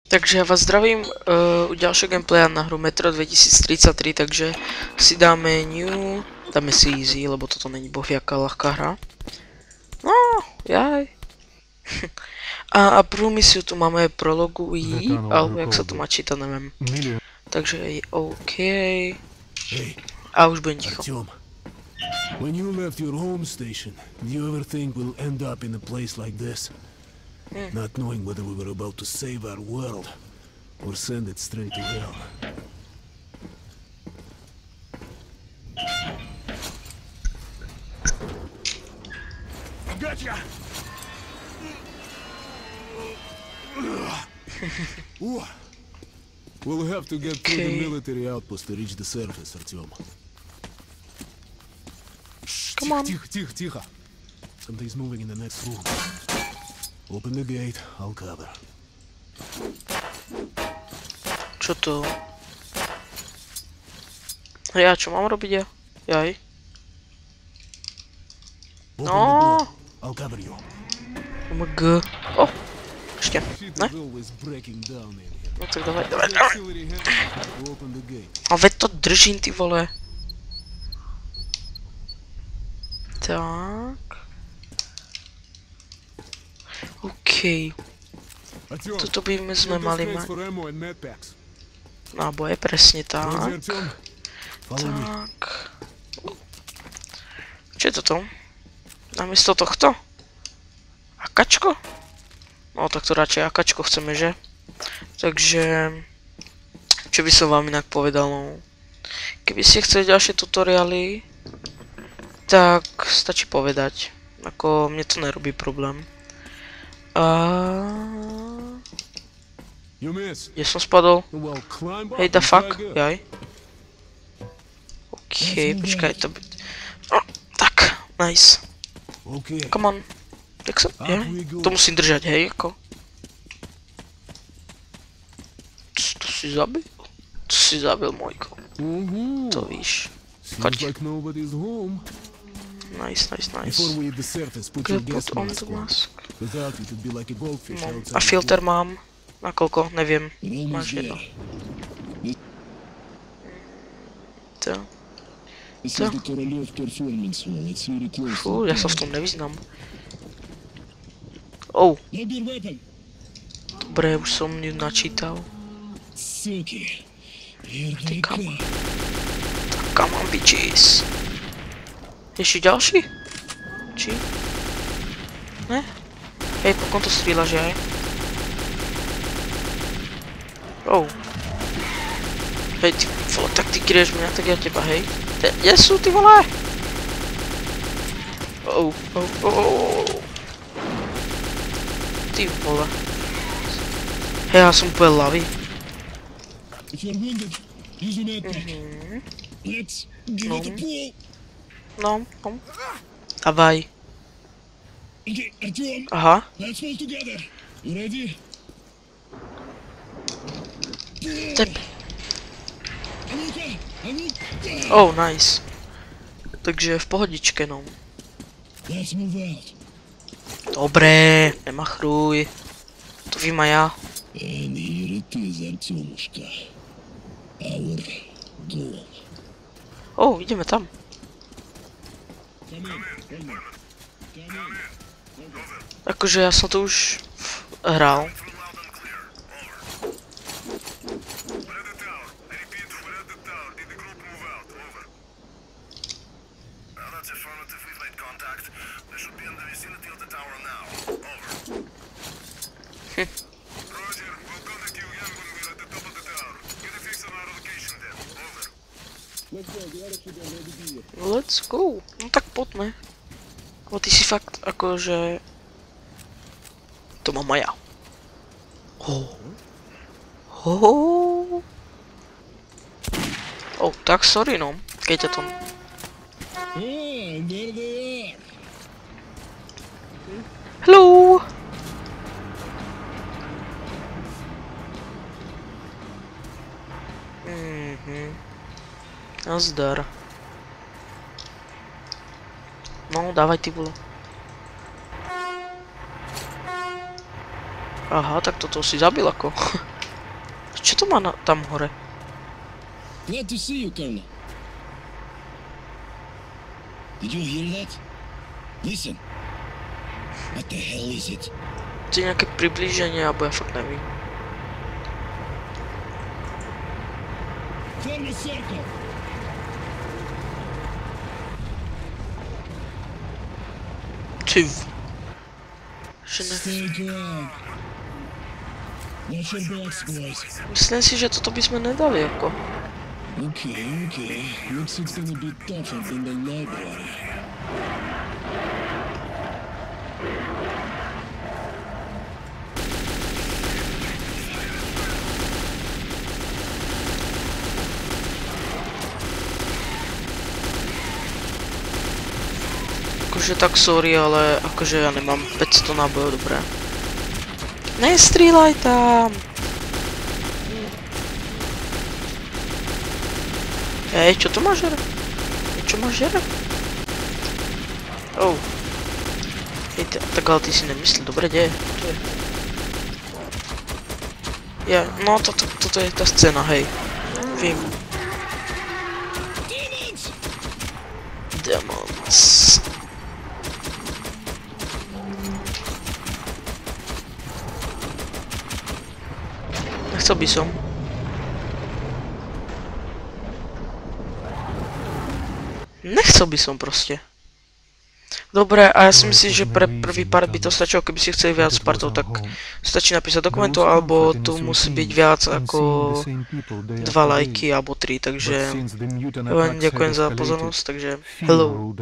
Takže ja vás zdravím u ďalšieho gameplaya na hru Metro 2033, takže si dáme new, dáme si easy, lebo toto není bohviaká ľahká hra. No, jaj. A prvú misiu tu máme prologu I, alebo jak sa to má čítať, neviem. Takže je OK. A už budem ticho. When you left your home station, did you ever think we'll end up in a place like this? Not knowing whether we were about to save our world or send it straight to hell. Gotcha! We'll have to get through the military outpost to reach the surface, Artyom. Come on. Тихо. Something's moving in the next room. Open the gate, I'll cover. Čo to? Ja, čo mám robiť ja? Jaj. No. I'll cover you. OMG. Oh. Ešte. Ne? No tak dávaj. A veď to držím, ty vole. Tak. OK. Toto by sme mali mať. Náboje, presne tak. Tak. Čo je toto? Namiesto tohto? Akačko? No tak to radšej akačko chceme, že? Takže... Čo by som vám inak povedal, no? Keby ste chceli ďalšie tutoriály, tak stačí povedať. Ako mne to nerobí problém. Kde som spadol? Hej, the fuck? Jaj. OK, počkaj, to by... Oh, tak, nice. Come on. Jak sa... Jaj? To musím držať, hej, ako... To si zabil? To si zabil, môjko. To víš. Choď. Nice. Good, put on the mask. A filter mám. Na koľko? Neviem. Máš jedno. To. Fú, ja sa v tom nevyznám. Oh. Dobre, už som ju načítal. Ty come on. Come on, bitches. Ešte ďalší? Či? Ne? Hej, pokom to strieľaš, aj? Oh. Hej, ty vole, tak ty kryješ mňa, tak ja teba, hej. Kde sú, ty vole? Oh. Ty vole. Hej, ja som úplne lavý. No. Dávaj. Aha. Tep. Oh, nice. Takže v pohodičke, no. Dobré, nemachruj. To vím aj ja. Oh, ideme tam. Akože ja som to už hral. Let's go. No tak poďme. Lebo ty si fakt akože... To mám aj ja. Oh, tak sorry no. Keď ťa to... Hello! Nazdar. No, dávaj ty vole. Aha, tak toto si zabil ako. Čo to má tam hore? Glad to see you, Colonel. Did you hear that? Listen. What the hell is it? To je nejaké priblíženie, alebo ja fakt nevím. Form a circle. Že ne... Stay ground. Watch your backs, boys. Myslím si, že toto by sme nedali, ako. Okay. Looks it's gonna be tougher than the library. Akože tak sorry, ale akože ja nemám 500 nábojov, dobré. Nestrýlaj tam! Čo to má žere? Čo má žere? Oh. Tak ale ty si nemyslí, dobre, kde je? Tu je. No toto je tá scéna, hej. Vím. Demons. Nechcel by som. Nechcel by som proste. Dobre, a ja si myslím, že pre prvý part by to stačilo, keby si chceli viac partov, tak stačí napísať do komentov, alebo tu musí byť viac ako 2 lajky alebo 3, takže ďakujem za pozornosť, takže hello.